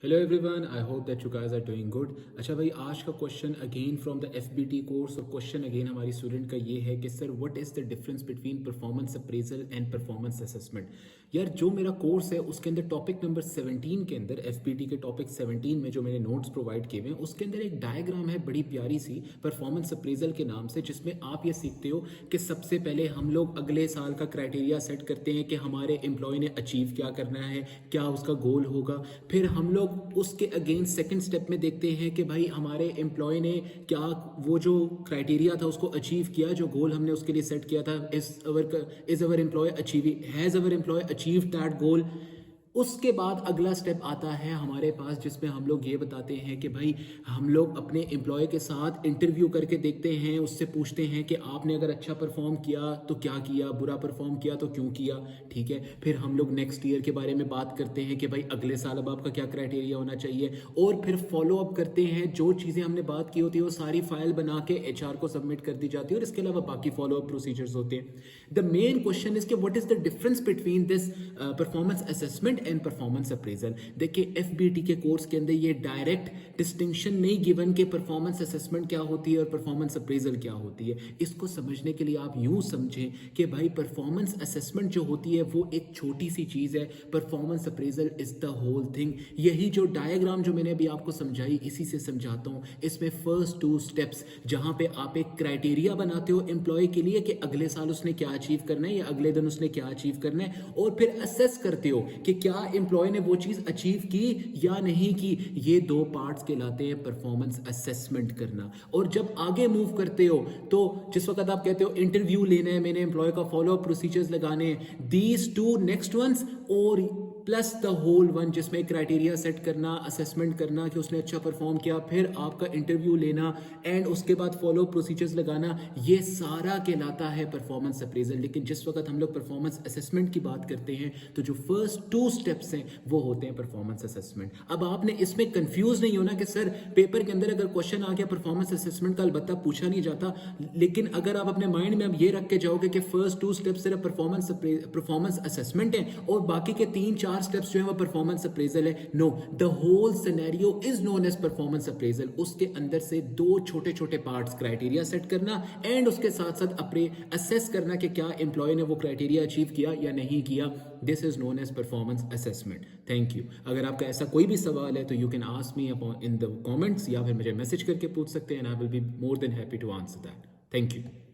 Hello everyone, I hope that you guys are doing good. अच्छा भाई, आज का question again from the FBT course, और question again हमारी स्टूडेंट का ये है कि sir what is the difference between performance appraisal and performance assessment. यार, जो मेरा कोर्स है उसके अंदर टॉपिक नंबर 17 के अंदर, एफबीटी के टॉपिक 17 में जो मैंने नोट्स प्रोवाइड किए हुए हैं उसके अंदर एक डायग्राम है बड़ी प्यारी सी, परफॉर्मेंस अप्रेजल के नाम से, जिसमें आप ये सीखते हो कि सबसे पहले हम लोग अगले साल का क्राइटेरिया सेट करते हैं कि हमारे एम्प्लॉय ने अचीव क्या करना है, क्या उसका गोल होगा। फिर हम लोग उसके अगेंस्ट सेकंड स्टेप में देखते हैं कि भाई हमारे एम्प्लॉय ने क्या वो जो क्राइटेरिया था उसको अचीव किया, जो गोल हमने उसके लिए सेट किया था। Is our employ achieving, has our employ achieve that goal. उसके बाद अगला स्टेप आता है हमारे पास, जिसमें हम लोग ये बताते हैं कि भाई हम लोग अपने एम्प्लॉय के साथ इंटरव्यू करके देखते हैं, उससे पूछते हैं कि आपने अगर अच्छा परफॉर्म किया तो क्या किया, बुरा परफॉर्म किया तो क्यों किया। ठीक है, फिर हम लोग नेक्स्ट ईयर के बारे में बात करते हैं कि भाई अगले साल अब आपका क्या क्राइटेरिया होना चाहिए, और फिर फॉलो अप करते हैं। जो चीज़ें हमने बात की होती है वो सारी फाइल बना के एचआर को सबमिट कर दी जाती है, और इसके अलावा बाकी फॉलो अप प्रोसीजर्स होते हैं। द मेन क्वेश्चन इज कि what is the difference between this performance assessment and performance appraisal. देखिए, एफबीटी के कोर्स के अंदर ये डायरेक्ट डिस्टिंक्शन नहीं गिवन कि परफॉर्मेंस असेसमेंट क्या होती है और परफॉर्मेंस अप्रेजल क्या होती है। इसको समझने के लिए आप यूं समझें कि भाई परफॉर्मेंस असेसमेंट जो होती है वो एक छोटी सी चीज है, performance appraisal is the whole thing. यही जो डायग्राम जो मैंने अभी आपको समझाई, इसी से समझाता हूं। इसमें फर्स्ट 2 स्टेप्स जहां पे आप एक क्राइटेरिया बनाते हो एम्प्लॉय के लिए कि अगले साल उसने क्या अचीव करना है या अगले दिन उसने क्या अचीव करना है, और फिर असेस करते हो कि क्या एम्प्लॉय ने वो चीज अचीव की या नहीं की। ये 2 पार्ट्स कहलाते हैं परफॉर्मेंस असेसमेंट करना। और जब आगे मूव करते हो तो जिस वक्त आप कहते हो इंटरव्यू लेना है, मैंने एम्प्लॉय का फॉलो अप प्रोसीजर्स लगाने हैं, दीज 2 नेक्स्ट वंस और प्लस द होल वन, जिसमें क्राइटेरिया सेट करना, असेसमेंट करना कि उसने अच्छा परफॉर्म किया, फिर आपका इंटरव्यू लेना एंड उसके बाद फॉलो प्रोसीजर्स लगाना, ये सारा कहलाता है परफॉर्मेंस अप्रेजल। लेकिन जिस वक्त हम लोग परफॉर्मेंस असेसमेंट की बात करते हैं तो जो फर्स्ट 2 स्टेप्स हैं वो होते हैं परफॉर्मेंस असेसमेंट। अब आपने इसमें कंफ्यूज नहीं होना कि सर पेपर के अंदर अगर क्वेश्चन आ गया परफॉर्मेंस असेसमेंट का, अलबत्ता पूछा नहीं जाता, लेकिन अगर आप अपने माइंड में अब ये रख के जाओगे कि फर्स्ट 2 स्टेप्स सिर्फ परफॉर्मेंस असेसमेंट है और बाकी के 3-4 स्टेप्स जो है वो परफॉर्मेंस अप्रेजल है, no, the whole scenario is known as performance appraisal. उसके अंदर से 2 छोटे छोटे पार्ट्स, क्राइटेरिया सेट करना एंड उसके साथ साथ असेस करना कि क्या एम्प्लॉय ने वो क्राइटेरिया अचीव किया या नहीं किया। This is known as performance assessment. Thank you. अगर आपका ऐसा कोई भी सवाल है तो you can ask me in the comments, या फिर मुझे मैसेज करके पूछ सकते हैं, and I will be more than happy to answer that. Thank you.